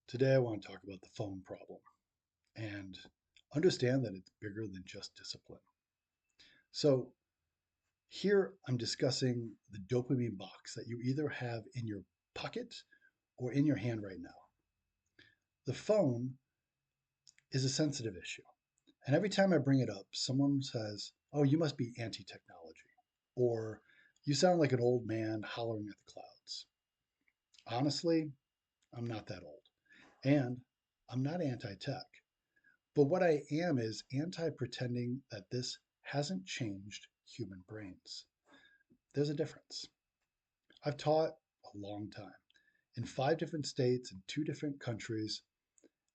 Today, I want to talk about the phone problem and understand that it's bigger than just discipline. So, here I'm discussing the dopamine box that you either have in your pocket or in your hand right now. The phone is a sensitive issue. And every time I bring it up, someone says, "Oh, you must be anti technology," or "You sound like an old man hollering at the clouds." Honestly, I'm not that old. And I'm not anti tech. But what I am is anti pretending that this hasn't changed human brains. There's a difference. I've taught a long time in 5 different states in 2 different countries,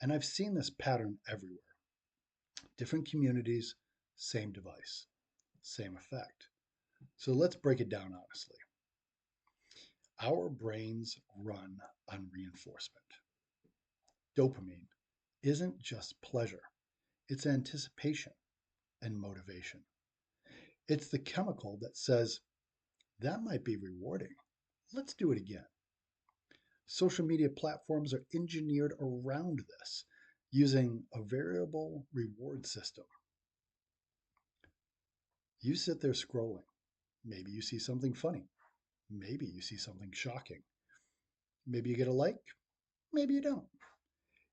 and I've seen this pattern everywhere. Different communities, same device, same effect. So let's break it down honestly. Our brains run on reinforcement. Dopamine isn't just pleasure, it's anticipation and motivation. It's the chemical that says, that might be rewarding. Let's do it again. Social media platforms are engineered around this using a variable reward system. You sit there scrolling. Maybe you see something funny. Maybe you see something shocking. Maybe you get a like. Maybe you don't.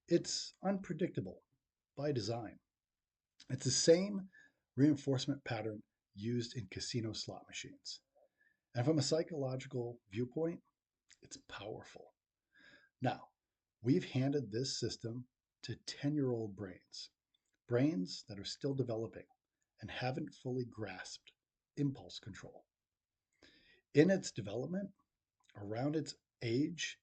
It's unpredictable by design. It's the same reinforcement pattern used in casino slot machines. And from a psychological viewpoint, it's powerful. Now, we've handed this system to 10-year-old brains, brains that are still developing and haven't fully grasped impulse control. In its development, around its age,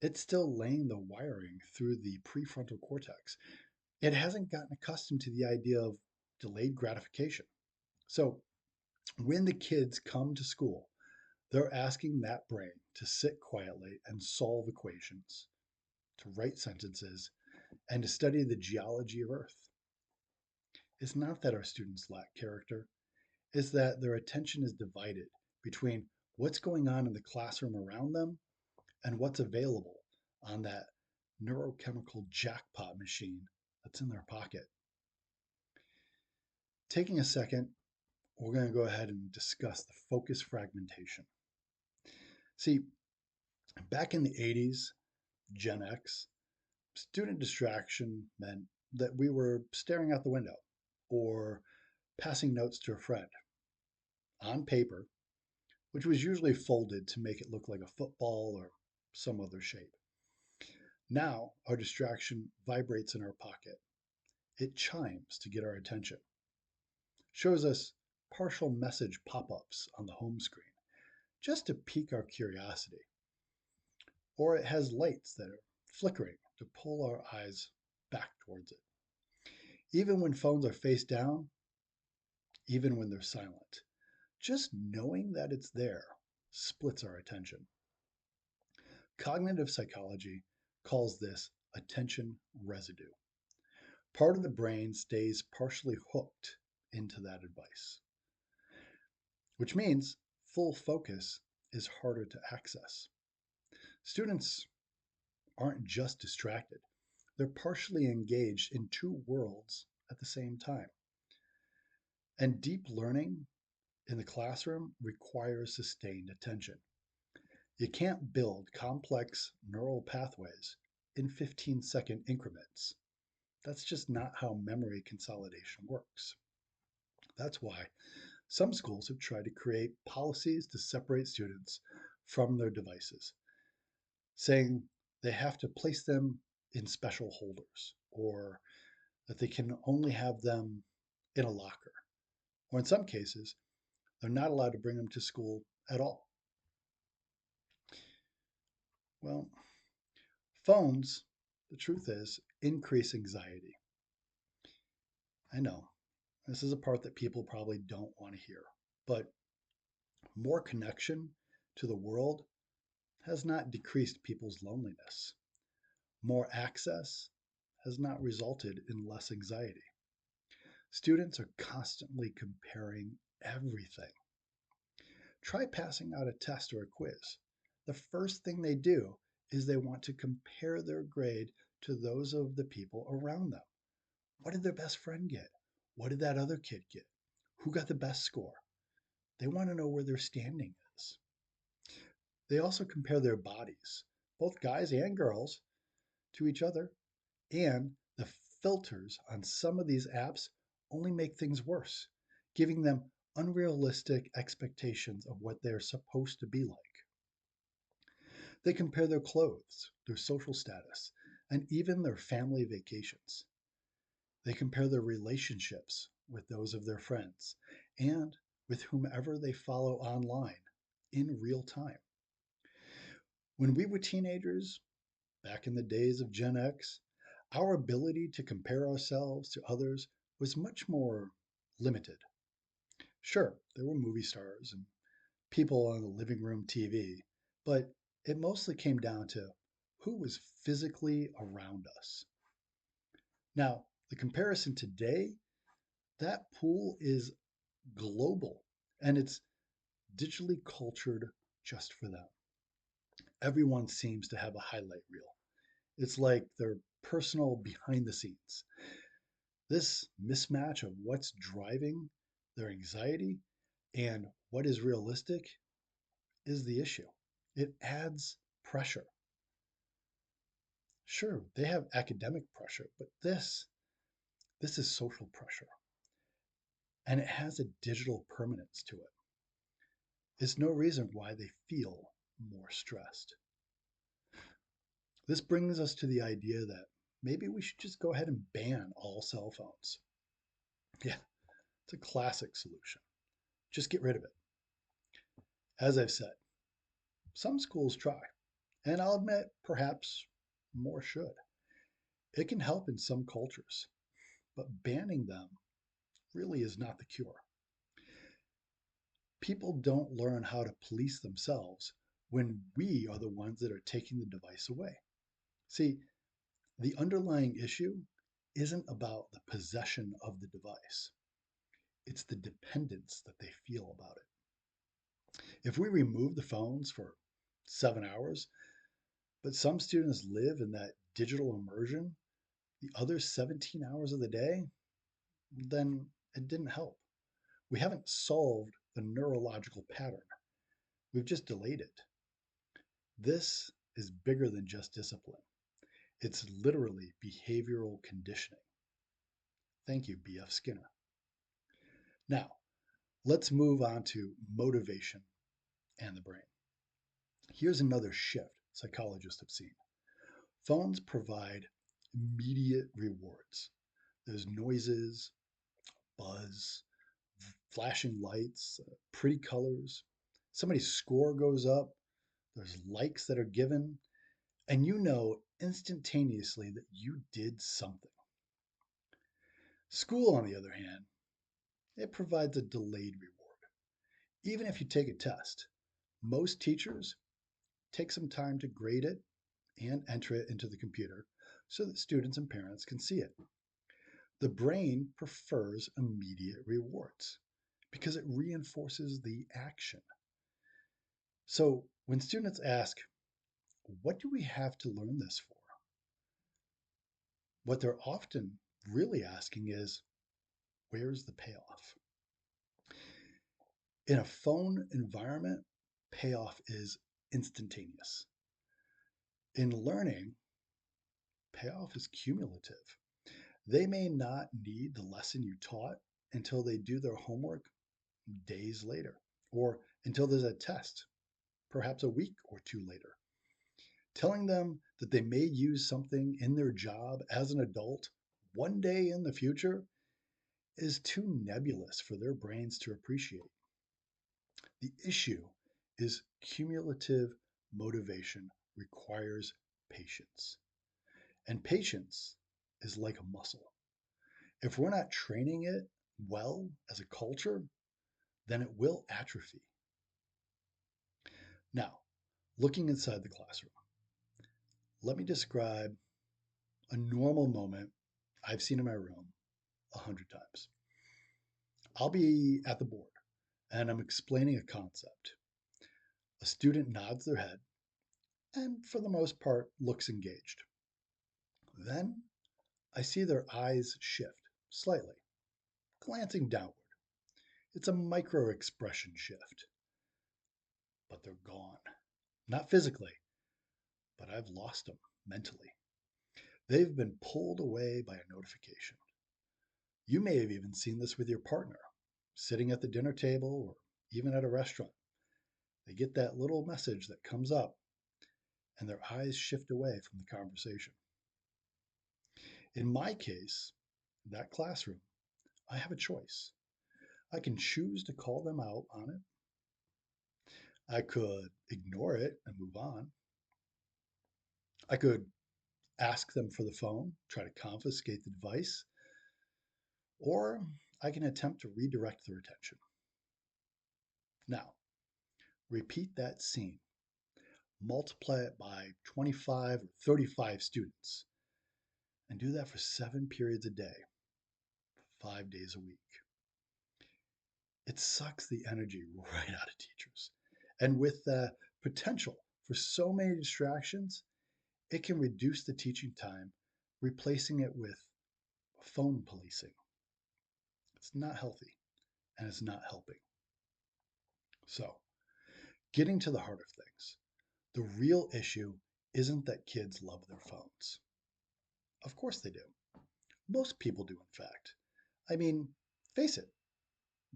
it's still laying the wiring through the prefrontal cortex. It hasn't gotten accustomed to the idea of delayed gratification. So when the kids come to school, they're asking that brain to sit quietly and solve equations, to write sentences, and to study the geology of Earth. It's not that our students lack character, it's that their attention is divided between what's going on in the classroom around them and what's available on that neurochemical jackpot machine that's in their pocket. Taking a second, we're going to go ahead and discuss the focus fragmentation. See, back in the 80s, Gen X, student distraction meant that we were staring out the window or passing notes to a friend on paper, which was usually folded to make it look like a football or some other shape. Now, our distraction vibrates in our pocket. It chimes to get our attention, shows us partial message pop ups on the home screen just to pique our curiosity, or it has lights that are flickering to pull our eyes back towards it. Even when phones are face down, even when they're silent, just knowing that it's there splits our attention. Cognitive psychology calls this attention residue. Part of the brain stays partially hooked into that advice, which means full focus is harder to access. Students aren't just distracted, they're partially engaged in two worlds at the same time. And deep learning in the classroom requires sustained attention. You can't build complex neural pathways in 15-second increments. That's just not how memory consolidation works. That's why some schools have tried to create policies to separate students from their devices, saying they have to place them in special holders or that they can only have them in a locker. Or in some cases, they're not allowed to bring them to school at all. Well, phones, the truth is, increase anxiety. I know this is a part that people probably don't want to hear, but more connection to the world has not decreased people's loneliness. More access has not resulted in less anxiety. Students are constantly comparing everything. Try passing out a test or a quiz. The first thing they do is they want to compare their grade to those of the people around them. What did their best friend get? What did that other kid get? Who got the best score? They want to know where their standing is. They also compare their bodies, both guys and girls, to each other, and the filters on some of these apps only make things worse, giving them unrealistic expectations of what they're supposed to be like. They compare their clothes, their social status, and even their family vacations. They compare their relationships with those of their friends and with whomever they follow online in real time. When we were teenagers, back in the days of Gen X, our ability to compare ourselves to others was much more limited. Sure, there were movie stars and people on the living room TV, but it mostly came down to who was physically around us. Now, the comparison today, that pool is global and it's digitally cultured just for them. Everyone seems to have a highlight reel. It's like their personal behind the scenes. This mismatch of what's driving their anxiety and what is realistic is the issue. It adds pressure. Sure, they have academic pressure, but this is social pressure and it has a digital permanence to it. It's no reason why they feel more stressed. This brings us to the idea that maybe we should just go ahead and ban all cell phones. Yeah, it's a classic solution. Just get rid of it. As I've said, some schools try, and I'll admit perhaps more should. It can help in some cultures, but banning them really is not the cure. People don't learn how to police themselves when we are the ones that are taking the device away. See, the underlying issue isn't about the possession of the device, it's the dependence that they feel about it. If we remove the phones for 7 hours, but some students live in that digital immersion the other 17 hours of the day, then it didn't help. We haven't solved the neurological pattern, we've just delayed it. This is bigger than just discipline, it's literally behavioral conditioning. Thank you, B.F. Skinner. Now, let's move on to motivation and the brain. Here's another shift psychologists have seen. Phones provide immediate rewards. There's noises, buzz, flashing lights, pretty colors. Somebody's score goes up, there's likes that are given, and you know instantaneously that you did something. School, on the other hand, it provides a delayed reward. Even if you take a test, most teachers take some time to grade it and enter it into the computer so that students and parents can see it. The brain prefers immediate rewards because it reinforces the action. So when students ask, what do we have to learn this for? What they're often really asking is, where's the payoff? In a phone environment, payoff is instantaneous. In learning, payoff is cumulative. They may not need the lesson you taught until they do their homework days later, or until there's a test, perhaps a week or two later. Telling them that they may use something in their job as an adult one day in the future is too nebulous for their brains to appreciate. The issue is cumulative motivation requires patience. And patience is like a muscle. If we're not training it well as a culture, then it will atrophy. Now, looking inside the classroom, let me describe a normal moment I've seen in my room 100 times. I'll be at the board and I'm explaining a concept. A student nods their head, and for the most part looks engaged. Then I see their eyes shift slightly, glancing downward. It's a micro expression shift, but they're gone. Not physically, but I've lost them mentally. They've been pulled away by a notification. You may have even seen this with your partner, sitting at the dinner table or even at a restaurant. They get that little message that comes up and their eyes shift away from the conversation. In my case, that classroom, I have a choice. I can choose to call them out on it. I could ignore it and move on. I could ask them for the phone, try to confiscate the device, or I can attempt to redirect their attention. Now, repeat that scene. Multiply it by 25 or 35 students, and do that for 7 periods a day, 5 days a week. It sucks the energy right out of teachers. And with the potential for so many distractions, it can reduce the teaching time, replacing it with phone policing. It's not healthy and it's not helping. So, getting to the heart of things, the real issue isn't that kids love their phones. Of course they do. Most people do, in fact. I mean, face it,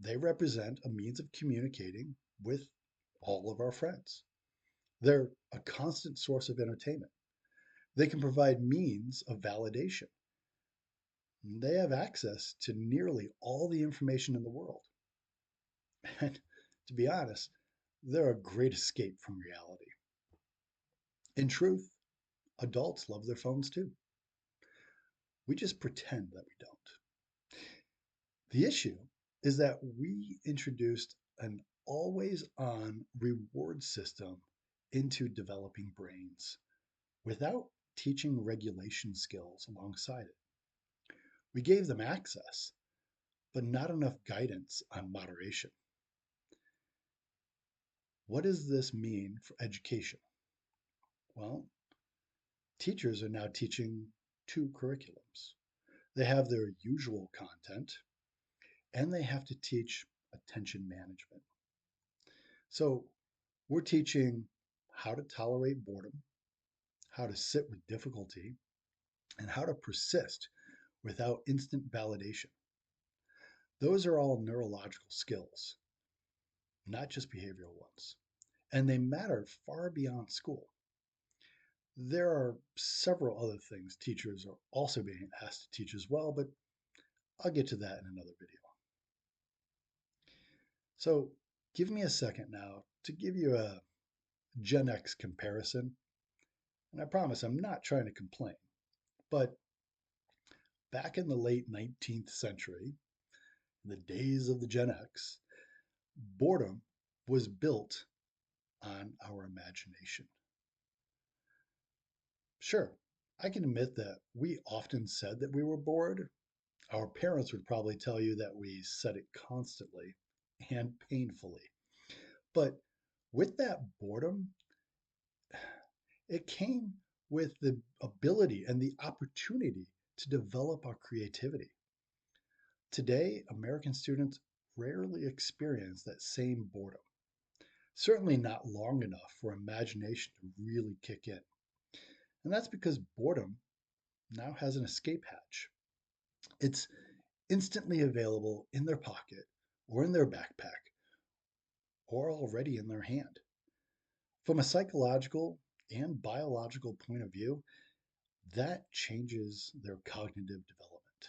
they represent a means of communicating with all of our friends. They're a constant source of entertainment. They can provide means of validation. They have access to nearly all the information in the world. And to be honest, they're a great escape from reality. In truth, adults love their phones too. We just pretend that we don't. The issue is that we introduced an always on reward system into developing brains without teaching regulation skills alongside it. We gave them access, but not enough guidance on moderation. What does this mean for education? Well, teachers are now teaching two curriculums. They have their usual content and they have to teach attention management. So we're teaching how to tolerate boredom, how to sit with difficulty, and how to persist without instant validation. Those are all neurological skills, not just behavioral ones, and they matter far beyond school. There are several other things teachers are also being asked to teach as well, but I'll get to that in another video. So give me a second now to give you a Gen X comparison. And I promise I'm not trying to complain, but back in the late 19th century, in the days of the Gen X, boredom was built on our imagination. Sure, I can admit that we often said that we were bored. Our parents would probably tell you that we said it constantly and painfully. But with that boredom, it came with the ability and the opportunity to develop our creativity. Today, American students rarely experience that same boredom, certainly not long enough for imagination to really kick in. And that's because boredom now has an escape hatch. It's instantly available in their pocket or in their backpack or already in their hand. From a psychological and biological point of view, that changes their cognitive development.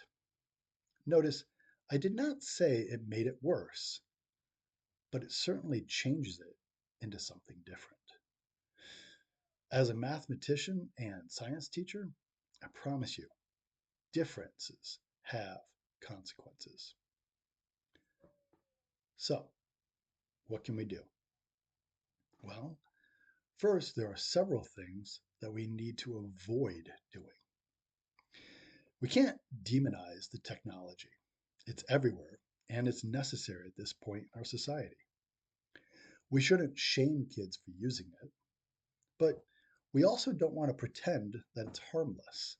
Notice, I did not say it made it worse, but it certainly changes it into something different. As a mathematician and science teacher, I promise you, differences have consequences. So, what can we do? Well, first, there are several things that we need to avoid doing. We can't demonize the technology. It's everywhere, and it's necessary at this point in our society. We shouldn't shame kids for using it, but We also don't want to pretend that it's harmless.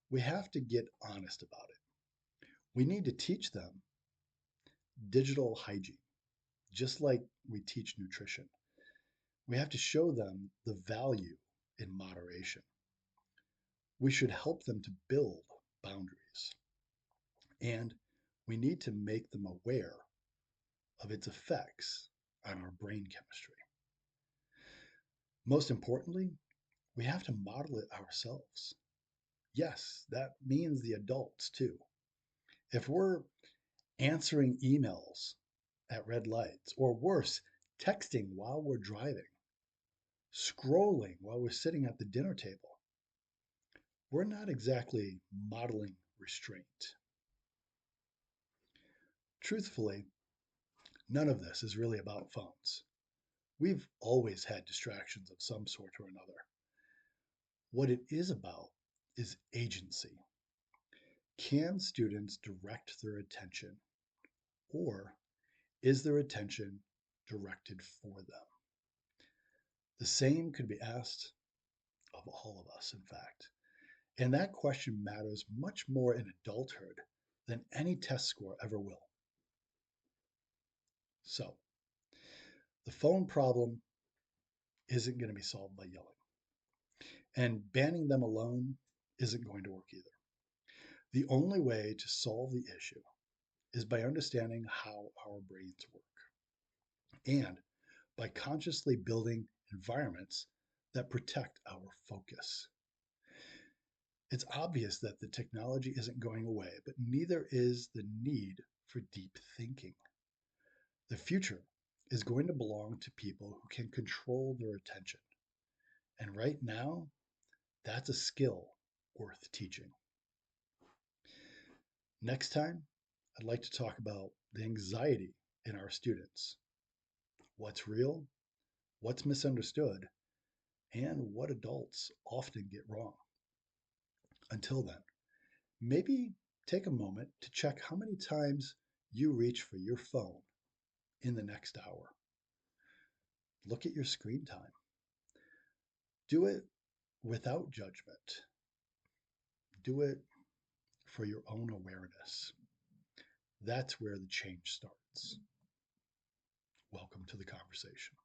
We have to get honest about it. We need to teach them digital hygiene, just like we teach nutrition. We have to show them the value in moderation. We should help them to build boundaries. And we need to make them aware of its effects on our brain chemistry. Most importantly, we have to model it ourselves. Yes, that means the adults too. If we're answering emails at red lights, or worse, texting while we're driving, scrolling while we're sitting at the dinner table, we're not exactly modeling restraint. Truthfully, none of this is really about phones. We've always had distractions of some sort or another. What it is about is agency. Can students direct their attention, or is their attention directed for them? The same could be asked of all of us, in fact. And that question matters much more in adulthood than any test score ever will. So, the phone problem isn't going to be solved by yelling, and banning them alone isn't going to work either. The only way to solve the issue is by understanding how our brains work and by consciously building environments that protect our focus. It's obvious that the technology isn't going away, but neither is the need for deep thinking. The future is going to belong to people who can control their attention. And right now, that's a skill worth teaching. Next time, I'd like to talk about the anxiety in our students, what's real, what's misunderstood, and what adults often get wrong. Until then, maybe take a moment to check how many times you reach for your phone in the next hour. Look at your screen time. Do it without judgment. Do it for your own awareness. That's where the change starts. Welcome to the conversation.